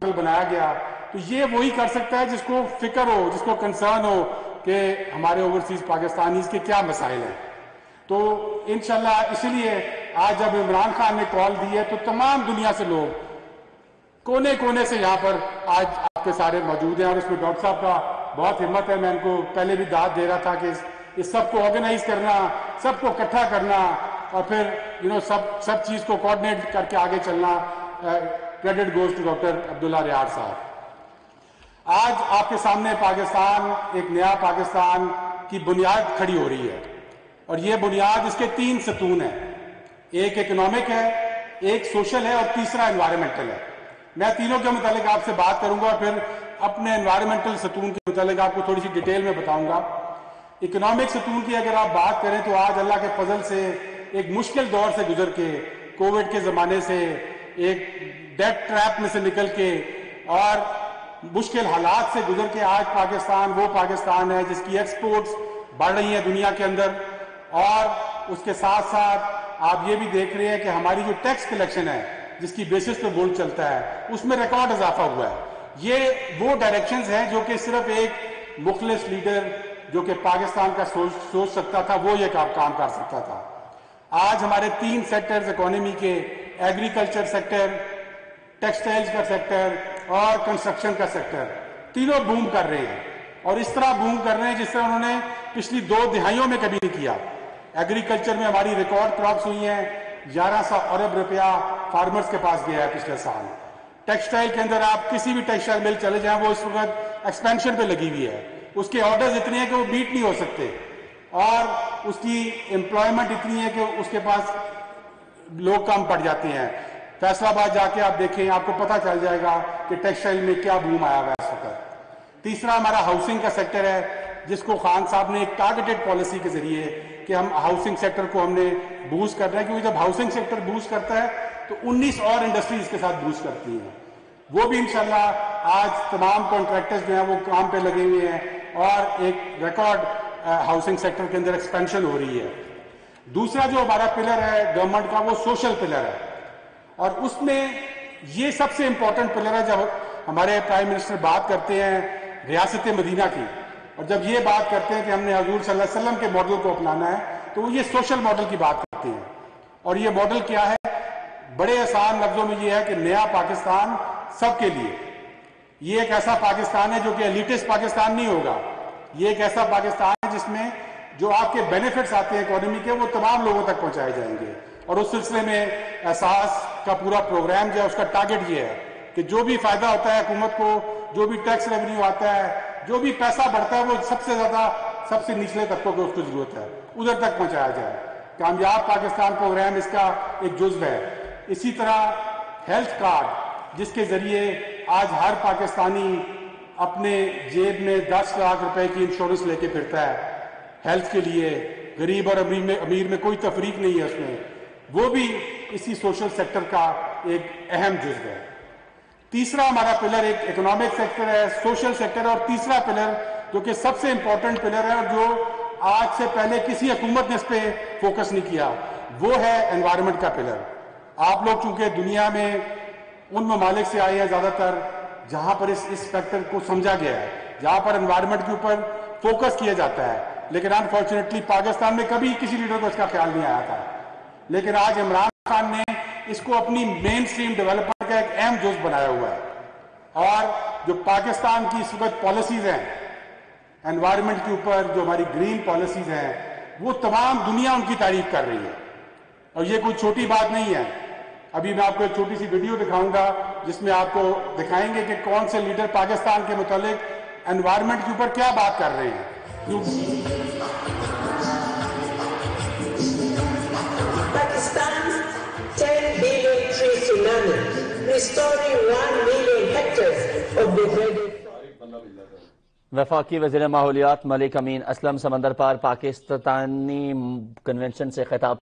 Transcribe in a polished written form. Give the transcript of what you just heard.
بنایا گیا تو یہ وہی کر سکتا ہے جس کو فکر ہو، جس کو کنسرن ہو کہ ہمارے اوورسیز پاکستانیز کے کیا مسائل ہیں. تو انشاءاللہ اسی لیے آج جب عمران خان نے کال دی ہے تو تمام دنیا سے لوگ کونے کونے سے یہاں پر آج آپ کے سارے موجود ہیں. اور اس میں ڈاکٹر صاحب کا بہت ہمت ہے. میں ان کو پہلے بھی داد دے رہا تھا کہ اس سب کو آرگنائز کرنا، سب کو اکٹھا کرنا اور پھر سب چیز کو کوآرڈینیٹ کر کے آگے چلنا. کریڈٹ گوز ٹو ڈاکٹر عبداللہ ریاض صاحب. آج آپ کے سامنے پاکستان، ایک نیا پاکستان کی بنیاد کھڑی ہو رہی ہے اور یہ بنیاد اس کے 3 ستون ہیں. ایک اکنامک ہے، ایک سوشل ہے اور تیسرا انوائرمنٹل ہے. میں تینوں کے متعلق آپ سے بات کروں گا اور پھر اپنے انوائرمنٹل ستون کے متعلق آپ کو تھوڑی سی ڈیٹیل میں بتاؤں گا. اکنامک ستون کی اگر آپ بات کریں تو آج اللہ کے فضل سے ایک مشکل دور سے گزر کے، کووڈ کے زمانے سے، ایک ڈیٹ ٹریپ میں سے نکل کے اور مشکل حالات سے گزر کے آج پاکستان وہ پاکستان ہے جس کی ایکسپورٹس بڑھ رہی ہیں دنیا کے اندر. اور اس کے ساتھ ساتھ آپ یہ بھی دیکھ رہے ہیں کہ ہماری جو ٹیکس کلیکشن ہے جس کی بیسس پہ ملک چلتا ہے اس میں ریکارڈ اضافہ ہوا ہے. یہ وہ ڈائریکشنز ہیں جو کہ صرف ایک مخلص لیڈر جو کہ پاکستان کا سوچ سکتا تھا وہ یہ کام کر سکتا تھا. آج ہمارے 3 سیکٹرز اکانومی کے، ایگریکلچر سیکٹر، ٹیکسٹائلز کا سیکٹر اور کنسٹرکشن کا سیکٹر، تینوں بوم کر رہے ہیں. اور اس طرح بوم کر رہے ہیں جس طرح انہوں نے پچھلی 2 دہائیوں میں کبھی نہیں کیا. ایگریکلچر میں ہماری ریکارڈ کراپس ہوئی ہیں، 1100 ارب روپیہ فارمرز کے پاس گیا ہے پچھلے سال. ٹیکسٹائل کے اندر آپ کسی بھی ٹیکسٹائل مل چلے جائیں وہ اس وقت ایکسپینشن پہ لگی ہوئی ہے. اس کے آرڈرز اتنے ہیں کہ وہ بیٹ نہیں ہو سکتے اور اس کی امپلائمنٹ اتنی ہے کہ اس کے پاس لوگ کم پڑ جاتے ہیں. فیصل آباد جا کے آپ دیکھیں، آپ کو پتہ چل جائے گا کہ ٹیکسٹائل میں کیا بوم آیا ہوا ہے اس وقت. تیسرا ہمارا ہاؤسنگ کا سیکٹر ہے جس کو خان صاحب نے ایک ٹارگیٹڈ پالیسی کے ذریعے کہ ہم ہاؤسنگ سیکٹر کو ہم نے بوسٹ کر رہے ہیں، کیونکہ جب ہاؤسنگ سیکٹر بوسٹ کرتا ہے تو 19 اور انڈسٹریز کے ساتھ بوسٹ کرتی ہیں. وہ بھی انشاءاللہ آج تمام کانٹریکٹرز جو ہیں وہ کام پہ لگے ہوئے ہیں اور ایک ریکارڈ ہاؤسنگ سیکٹر کے اندر ایکسپینشن ہو رہی ہے. دوسرا جو ہمارا پلر ہے گورنمنٹ کا وہ سوشل پلر ہے اور اس میں یہ سب سے امپورٹنٹ پلر ہے. جب ہمارے پرائم منسٹر بات کرتے ہیں ریاست مدینہ کی اور جب یہ بات کرتے ہیں کہ ہم نے حضور صلی اللہ علیہ وسلم کے ماڈل کو اپنانا ہے تو وہ یہ سوشل ماڈل کی بات کرتے ہیں. اور یہ ماڈل کیا ہے؟ بڑے آسان لفظوں میں یہ ہے کہ نیا پاکستان سب کے لیے. یہ ایک ایسا پاکستان ہے جو کہ ایلیٹسٹ پاکستان نہیں ہوگا. یہ ایک ایسا پاکستان ہے جس میں جو آپ کے بینیفٹس آتے ہیں اکانومی کے وہ تمام لوگوں تک پہنچائے جائیں گے. اور اس سلسلے میں احساس کا پورا پروگرام جو ہے اس کا ٹارگٹ یہ ہے کہ جو بھی فائدہ ہوتا ہے حکومت کو، جو بھی ٹیکس ریونیو آتا ہے، جو بھی پیسہ بڑھتا ہے وہ سب سے زیادہ سب سے نچلے طبقوں کو اس کو ضرورت ہے ادھر تک پہنچایا جائے. کامیاب پاکستان پروگرام اس کا ایک جزو ہے. اسی طرح ہیلتھ کارڈ جس کے ذریعے آج ہر پاکستانی اپنے جیب میں 10 لاکھ روپے کی انشورنس لے کے پھرتا ہے ہیلتھ کے لیے. غریب اور امیر میں کوئی تفریق نہیں ہے اس میں. وہ بھی اسی سوشل سیکٹر کا ایک اہم جزو ہے. تیسرا ہمارا پلر ایک اکنامک سیکٹر ہے، سوشل سیکٹر. اور تیسرا پلر جو کہ سب سے امپورٹنٹ پلر ہے اور جو آج سے پہلے کسی حکومت نے اس پہ فوکس نہیں کیا وہ ہے انوائرمنٹ کا پلر. آپ لوگ چونکہ دنیا میں ان ممالک سے آئے ہیں زیادہ تر جہاں پر اس فیکٹر کو سمجھا گیا ہے، جہاں پر انوائرمنٹ کے اوپر فوکس کیا جاتا ہے. لیکن انفارچونیٹلی پاکستان میں کبھی کسی لیڈر کو اس کا خیال نہیں آیا تھا. لیکن آج عمران خان نے اس کو اپنی مین سٹریم ڈیولپمنٹ کا ایک اہم جز بنایا ہوا ہے. اور جو پاکستان کی اس وقت پالیسیز ہیں انوائرمنٹ کے اوپر، جو ہماری گرین پالیسیز ہیں، وہ تمام دنیا ان کی تعریف کر رہی ہے. اور یہ کوئی چھوٹی بات نہیں ہے. ابھی میں آپ کو ایک چھوٹی سی ویڈیو دکھاؤں گا جس میں آپ کو دکھائیں گے کہ کون سے لیڈر پاکستان کے متعلق انوائرمنٹ کے اوپر کیا بات کر رہے ہیں. Pakistan's 10 billion tree tsunami, restoring 1 million hectares of degraded. وفاقی وزیر ماحولیات ملک امین اسلم سمندر پار پاکستانی کنونشن سے خطاب